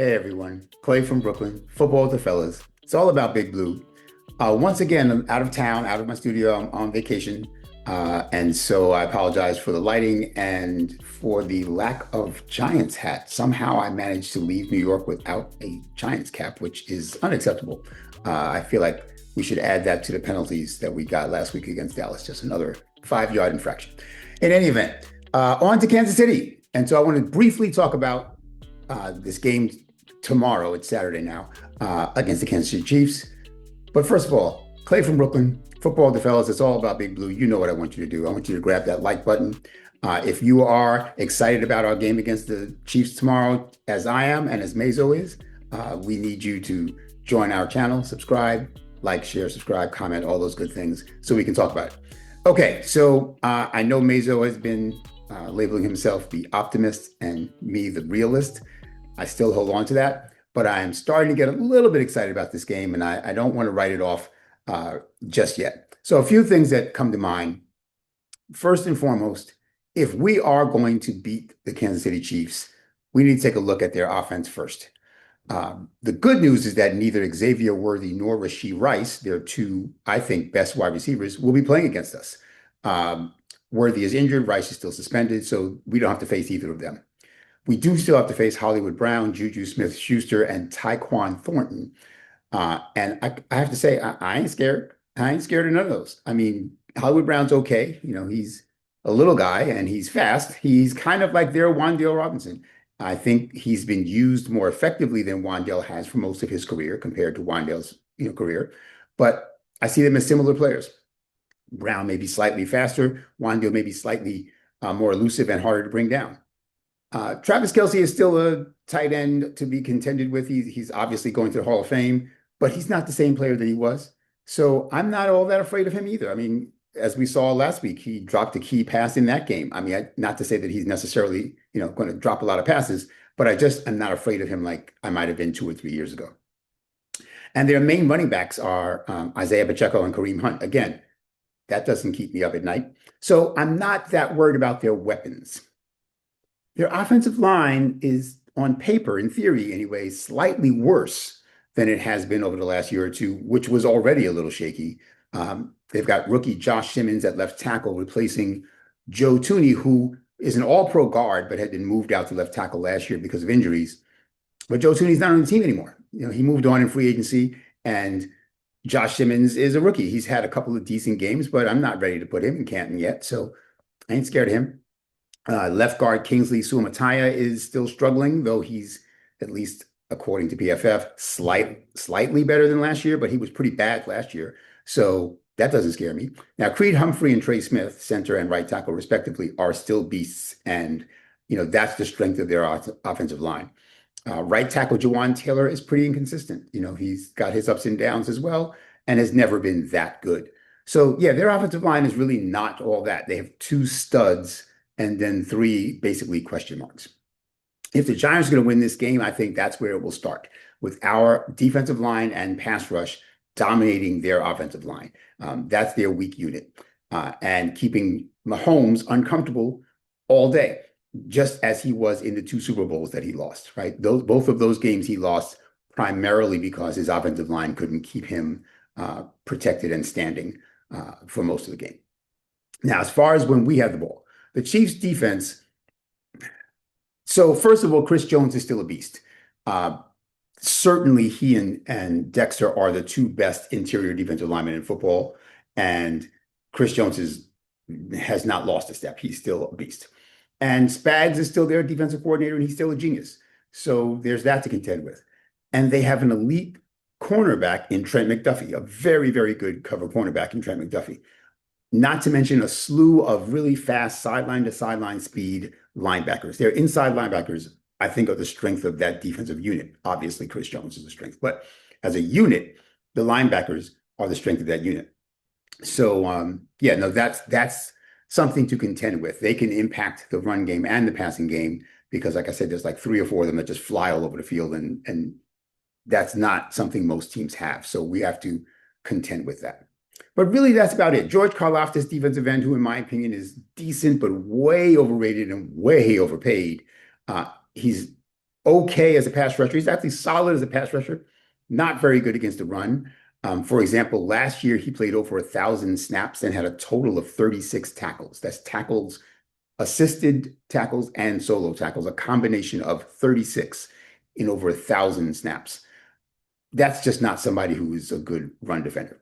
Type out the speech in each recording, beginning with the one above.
Hey everyone, Clay from Brooklyn, football with the fellas. It's all about Big Blue. Once again, I'm out of town, out of my studio, I'm on vacation. And so I apologize for the lighting and for the lack of Giants hat. Somehow I managed to leave New York without a Giants cap, which is unacceptable. I feel like we should add that to the penalties that we got last week against Dallas, just another 5 yard infraction. In any event, on to Kansas City. And so I want to briefly talk about this game tomorrow. It's Saturday now against the Kansas City Chiefs. But first of all, Clay from Brooklyn, football with the fellas. It's all about Big Blue. You know what I want you to do. I want you to grab that like button. If you are excited about our game against the Chiefs tomorrow, as I am and as Mazo is, we need you to join our channel, subscribe, like, share, subscribe, comment, all those good things so we can talk about it. Okay, so I know Mazo has been labeling himself the optimist and me the realist. I still hold on to that, but I am starting to get a little bit excited about this game, and I don't want to write it off just yet. So a few things that come to mind. First and foremost, if we are going to beat the Kansas City Chiefs, we need to take a look at their offense first. The good news is that neither Xavier Worthy nor Rashee Rice, their two, I think, best wide receivers, will be playing against us. Worthy is injured, Rice is still suspended, so we don't have to face either of them. We do still have to face Hollywood Brown, Juju Smith-Schuster, and Tyquan Thornton. And I have to say, I ain't scared. I ain't scared of none of those. I mean, Hollywood Brown's okay. You know, he's a little guy and he's fast. He's kind of like their Wan'Dale Robinson. I think he's been used more effectively than Wan'Dale has for most of his career compared to Wan'Dale's career. But I see them as similar players. Brown may be slightly faster. Wan'Dale may be slightly more elusive and harder to bring down. Travis Kelce is still a tight end to be contended with. He's obviously going to the Hall of Fame, but he's not the same player that he was. So I'm not all that afraid of him either. I mean, as we saw last week, he dropped a key pass in that game. I mean, not to say that he's necessarily, going to drop a lot of passes, but I'm not afraid of him like I might have been 2 or 3 years ago. And their main running backs are Isaiah Pacheco and Kareem Hunt. Again, that doesn't keep me up at night. So I'm not that worried about their weapons. Their offensive line is, on paper, in theory anyway, slightly worse than it has been over the last year or two, which was already a little shaky. They've got rookie Josh Simmons at left tackle, replacing Joe Thuney, who is an all-pro guard, but had been moved out to left tackle last year because of injuries. But Joe Thuney's not on the team anymore. He moved on in free agency, and Josh Simmons is a rookie. He's had a couple of decent games, but I'm not ready to put him in Canton yet, so I ain't scared of him. Left guard Kingsley Suamataia is still struggling, though he's, at least according to PFF, slightly better than last year, but he was pretty bad last year. So that doesn't scare me. Now, Creed Humphrey and Trey Smith, center and right tackle respectively, are still beasts. And, that's the strength of their offensive line. Right tackle Jawan Taylor is pretty inconsistent. He's got his ups and downs as well and has never been that good. So, yeah, their offensive line is really not all that. They have 2 studs and then 3 basically question marks. If the Giants are going to win this game, I think that's where it will start, with our defensive line and pass rush dominating their offensive line. That's their weak unit, and keeping Mahomes uncomfortable all day, just as he was in the 2 Super Bowls that he lost, right? Both of those games he lost primarily because his offensive line couldn't keep him protected and standing for most of the game. Now, as far as when we have the ball, the Chiefs defense. So first of all, Chris Jones is still a beast. Certainly he and Dexter are the 2 best interior defensive linemen in football. And Chris Jones has not lost a step. He's still a beast. And Spags is still their defensive coordinator, and he's still a genius. So there's that to contend with. And they have an elite cornerback in Trent McDuffie, a very, very good cover cornerback in Trent McDuffie. Not to mention a slew of really fast sideline to sideline speed linebackers. Their inside linebackers, I think, are the strength of that defensive unit. Obviously, Chris Jones is the strength, but as a unit, the linebackers are the strength of that unit. So, that's something to contend with. They can impact the run game and the passing game because, like I said, there's like 3 or 4 of them that just fly all over the field, and that's not something most teams have. So we have to contend with that. But really, that's about it. George Karlaftis, defensive end, who in my opinion is decent, but way overrated and way overpaid. He's okay as a pass rusher. He's actually solid as a pass rusher, not very good against the run. For example, last year he played over 1,000 snaps and had a total of 36 tackles. That's tackles, assisted tackles, and solo tackles, a combination of 36 in over 1,000 snaps. That's just not somebody who is a good run defender.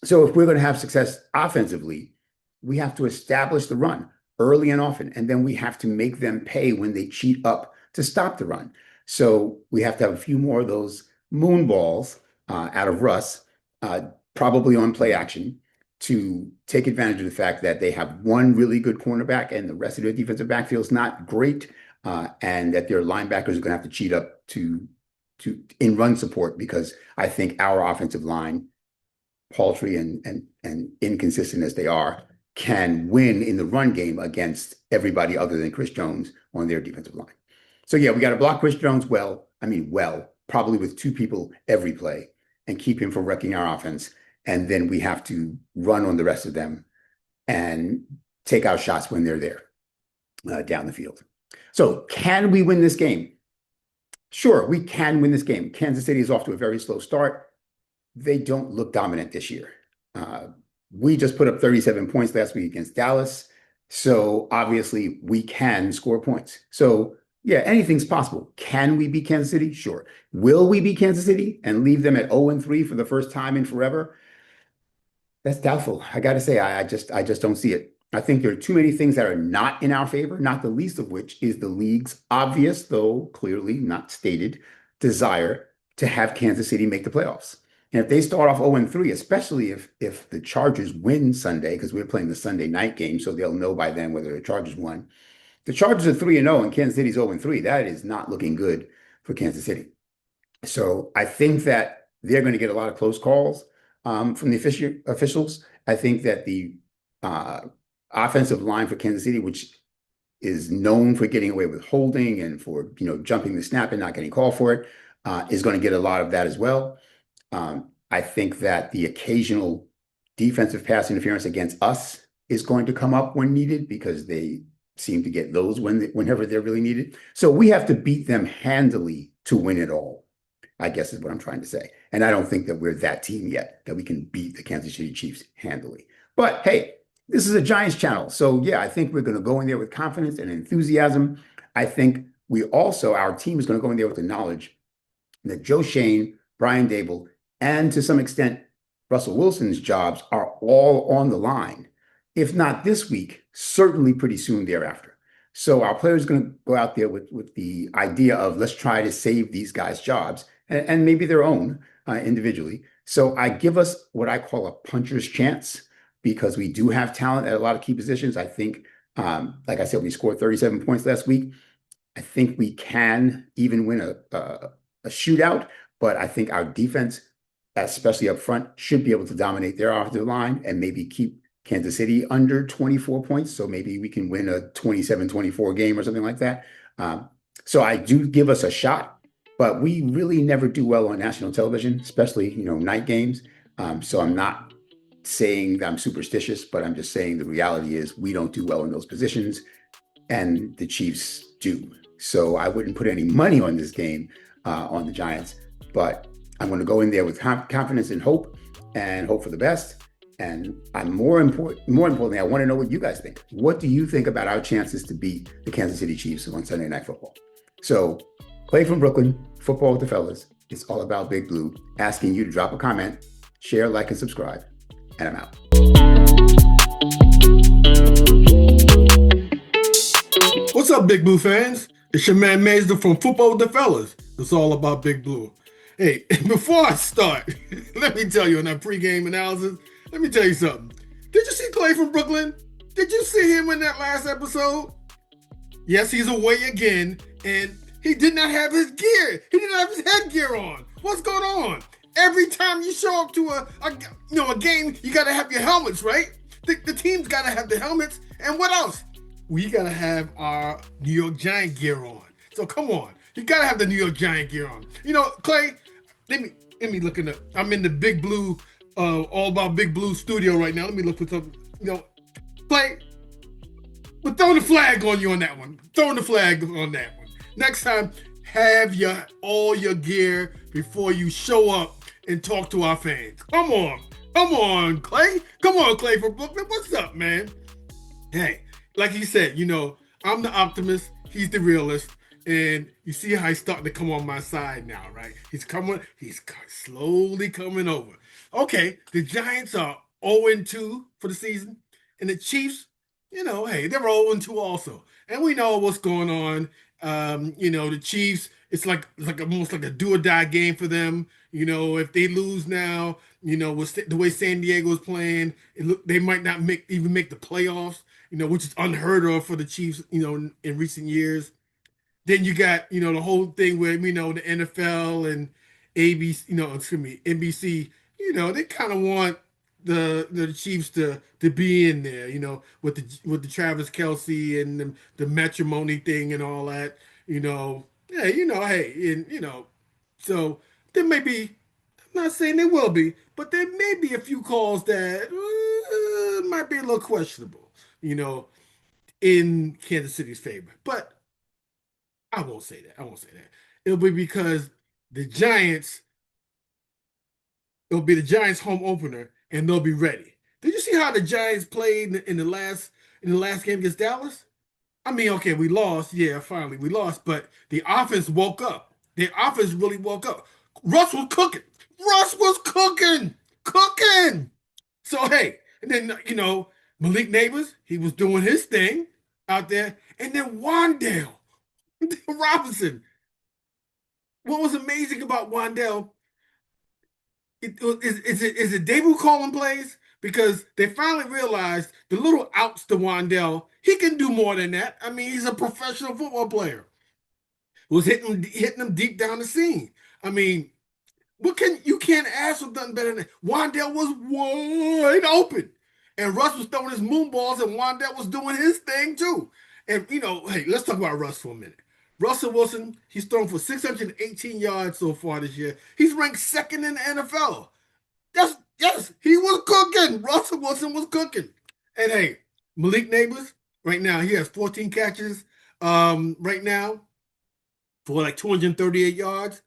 So if we're going to have success offensively, we have to establish the run early and often, and then we have to make them pay when they cheat up to stop the run. So we have to have a few more of those moon balls out of Russ, probably on play action, to take advantage of the fact that they have one really good cornerback and the rest of their defensive backfield is not great, and that their linebackers are going to have to cheat up to in run support, because I think our offensive line, paltry and inconsistent as they are, can win in the run game against everybody other than Chris Jones on their defensive line. So yeah, we got to block Chris Jones well, probably with two people every play, and keep him from wrecking our offense. And then we have to run on the rest of them and take out shots when they're there down the field. So can we win this game? Sure, we can win this game. Kansas City is off to a very slow start. They don't look dominant this year. We just put up 37 points last week against Dallas. So obviously we can score points. So yeah, anything's possible. Can we beat Kansas City? Sure. Will we beat Kansas City and leave them at 0-3 for the first time in forever? That's doubtful. I got to say, I just don't see it. I think there are too many things that are not in our favor, not the least of which is the league's obvious, though clearly not stated, desire to have Kansas City make the playoffs. And if they start off 0-3, especially if the Chargers win Sunday, because we're playing the Sunday night game, so they'll know by then whether the Chargers won. The Chargers are 3-0 and Kansas City's 0-3. That is not looking good for Kansas City. So I think that they're going to get a lot of close calls from the officials. I think that the offensive line for Kansas City, which is known for getting away with holding and for jumping the snap and not getting called for it, is going to get a lot of that as well. I think that the occasional defensive pass interference against us is going to come up when needed, because they seem to get those whenever they're really needed. So we have to beat them handily to win it all, I guess is what I'm trying to say. And I don't think that we're that team yet, that we can beat the Kansas City Chiefs handily. But hey, this is a Giants channel. So yeah, I think we're going to go in there with confidence and enthusiasm. I think our team is going to go in there with the knowledge that Joe Schoen, Brian Daboll, and to some extent, Russell Wilson's jobs are all on the line. If not this week, certainly pretty soon thereafter. So our players are going to go out there with the idea of, let's try to save these guys' jobs and maybe their own individually. So I give us what I call a puncher's chance, because we do have talent at a lot of key positions. I think, like I said, we scored 37 points last week. I think we can even win a shootout, but I think our defense, especially up front, should be able to dominate their offensive line and maybe keep Kansas City under 24 points. So maybe we can win a 27-24 game or something like that. So I do give us a shot, but we really never do well on national television, especially, night games. So I'm not saying that I'm superstitious, but I'm just saying the reality is we don't do well in those positions, and the Chiefs do. So I wouldn't put any money on this game on the Giants, but I'm going to go in there with confidence and hope for the best. And I'm more importantly, I want to know what you guys think. What do you think about our chances to beat the Kansas City Chiefs on Sunday Night Football? So, Clay from Brooklyn, Football with the Fellas. It's all about Big Blue. Asking you to drop a comment, share, like, and subscribe. And I'm out. What's up, Big Blue fans? It's your man Mazda from Football with the Fellas. It's all about Big Blue. Hey, before I start, let me tell you in that pregame analysis, let me tell you something. Did you see Clay from Brooklyn? Did you see him in that last episode? Yes, he's away again, and he did not have his gear. He didn't have his headgear on. What's going on? Every time you show up to a game, you got to have your helmets, right? The team's got to have the helmets. And what else? We got to have our New York Giant gear on. So come on. You got to have the New York Giant gear on. Clay, let me look in I'm in the Big Blue, All About Big Blue studio right now. Let me look for something. Clay, we're throwing the flag on you on that one. Throwing the flag on that one. Next time, have your all your gear before you show up and talk to our fans. Come on, Clay. Come on, Clay from Brooklyn. What's up, man? Hey, like he said, I'm the optimist. He's the realist. And you see how he's starting to come on my side now, right? He's slowly coming over. Okay, the Giants are 0-2 for the season. And the Chiefs, hey, they're 0-2 also. And we know what's going on. The Chiefs, it's like almost like a do or die game for them. If they lose now, with the way San Diego is playing, they might not even make the playoffs, which is unheard of for the Chiefs, in recent years. Then you got, the whole thing where, the NFL and ABC, NBC, they kind of want the Chiefs to be in there, with the Travis Kelsey and the matrimony thing and all that, yeah, hey, and so there may be, I'm not saying there will be, but there may be a few calls that might be a little questionable, in Kansas City's favor. But I won't say that. I won't say that. It'll be because the Giants, it'll be the Giants home opener and they'll be ready. Did you see how the Giants played in the last game against Dallas? I mean, okay, we lost. Yeah, finally we lost, but the offense woke up. The offense really woke up. Russ was cooking. Russ was cooking. Cooking. So hey, and then Malik Neighbors, he was doing his thing out there, and then Wandale Robinson. What was amazing about Wandale is it David calling plays? Because they finally realized the little outs to Wandale, he can do more than that. I mean, he's a professional football player. Was hitting them deep down the seam. I mean, you can't ask for nothing better than that. Wandale was wide open. And Russ was throwing his moon balls, and Wandale was doing his thing too. And hey, let's talk about Russ for a minute. Russell Wilson, he's thrown for 618 yards so far this year. He's ranked second in the NFL. Yes, he was cooking. Russell Wilson was cooking. And hey, Malik Neighbors, right now, he has 14 catches right now for like 238 yards.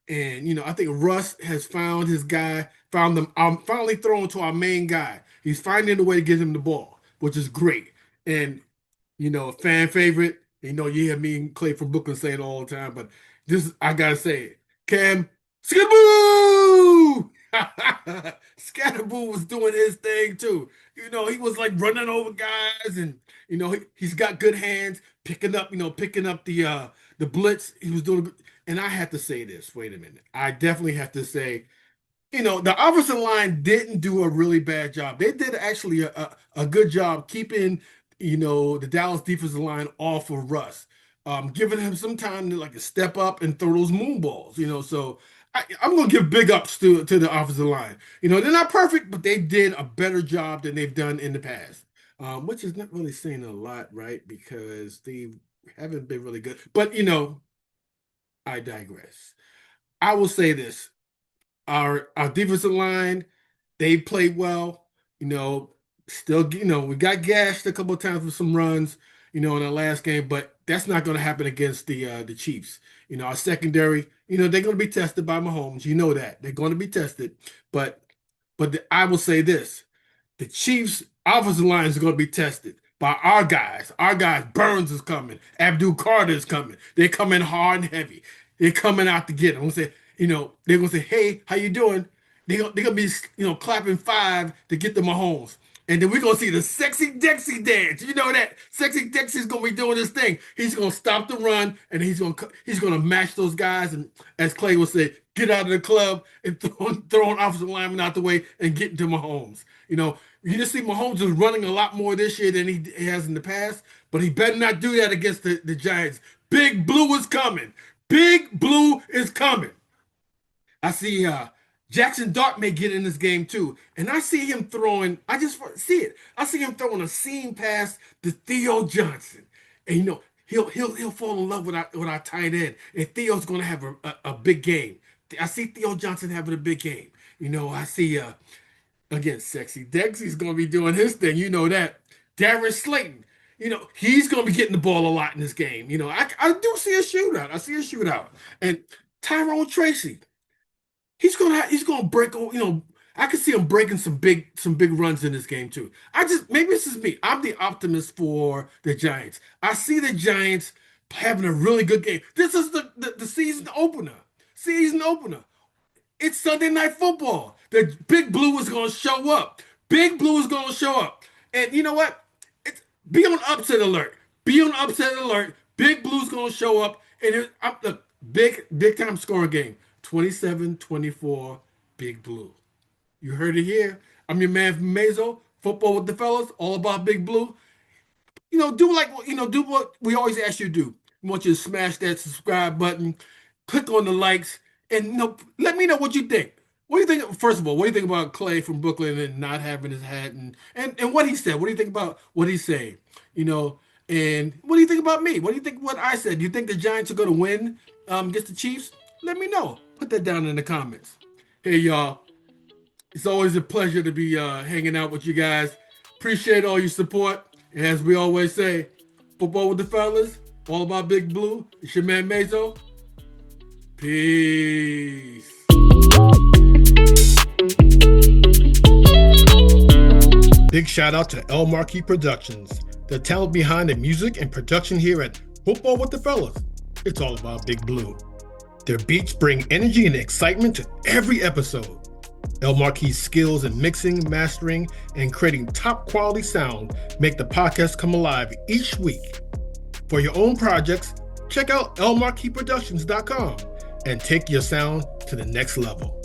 And I think Russ has found his guy, found them. I'm finally throwing to our main guy. He's finding a way to get him the ball, which is great. And a fan favorite. You hear me and Clay from Brooklyn say it all the time, but this I gotta say it. Cam Skidoo! Scatterboo was doing his thing too. He was like running over guys, and he's got good hands, picking up the blitz. He was doing, and I have to say this. Wait a minute. I definitely have to say, the offensive line didn't do a really bad job. They did actually a good job keeping, the Dallas defensive line off of Russ, giving him some time to like step up and throw those moon balls. So I'm going to give big ups to the offensive line. They're not perfect, but they did a better job than they've done in the past, which is not really saying a lot, right? Because they haven't been really good. But, I digress. I will say this. Our defensive line, they played well. Still, we got gashed a couple of times with some runs, in our last game, but that's not going to happen against the Chiefs. Our secondary, they're going to be tested by Mahomes. You know that they're going to be tested, but I will say this: the Chiefs' offensive line is going to be tested by our guys. Our guys, Burns is coming, Abdul Carter is coming. They're coming hard and heavy. They're coming out to get them. I'm gonna say, they're gonna say, "Hey, how you doing?" They're gonna be, clapping five to get the Mahomes. And then we're gonna see the sexy Dexy dance. You know that sexy Dexy's gonna be doing this thing. He's gonna stop the run and he's gonna match those guys. And as Clay would say, get out of the club and throwing offensive linemen out the way and getting to Mahomes. You just see Mahomes is running a lot more this year than he has in the past. But he better not do that against the Giants. Big Blue is coming. Big Blue is coming. I see Jackson Dart may get in this game too. And I see him throwing, I just see it. I see him throwing a seam pass to Theo Johnson. And he'll fall in love with our tight end. And Theo's gonna have a big game. I see Theo Johnson having a big game. I see again, Sexy Dexy's gonna be doing his thing. You know that. Darius Slayton. He's going to be getting the ball a lot in this game. I do see a shootout. I see a shootout. And Tyrone Tracy, he's gonna break. I can see him breaking some big runs in this game too. Maybe this is me. I'm the optimist for the Giants. I see the Giants having a really good game. This is the season opener. Season opener. It's Sunday Night Football. The Big Blue is gonna show up. Big Blue is gonna show up. And you know what? Be on upset alert. Be on upset alert. Big Blue's gonna show up. And look, big time scoring game. 27-24, Big Blue. You heard it here. I'm your man from Mazo, Football with the Fellas, all about Big Blue. Do what we always ask you to do. We want you to smash that subscribe button, click on the likes, and let me know what you think. What do you think? First of all, what do you think about Clay from Brooklyn and not having his hat and what he said? What do you think about what he's saying? And what do you think about me? What do you think what I said? Do you think the Giants are going to win against the Chiefs? Let me know. Put that down in the comments. Hey, y'all. It's always a pleasure to be hanging out with you guys. Appreciate all your support. And as we always say, Football with the Fellas, all about Big Blue. It's your man Mazo. Peace. Big shout out to El Marquis Productions, the talent behind the music and production here at Football with the Fellas. It's all about Big Blue. Their beats bring energy and excitement to every episode. El Marquis' skills in mixing, mastering, and creating top quality sound make the podcast come alive each week. For your own projects, check out elmarquisproductions.com and take your sound to the next level.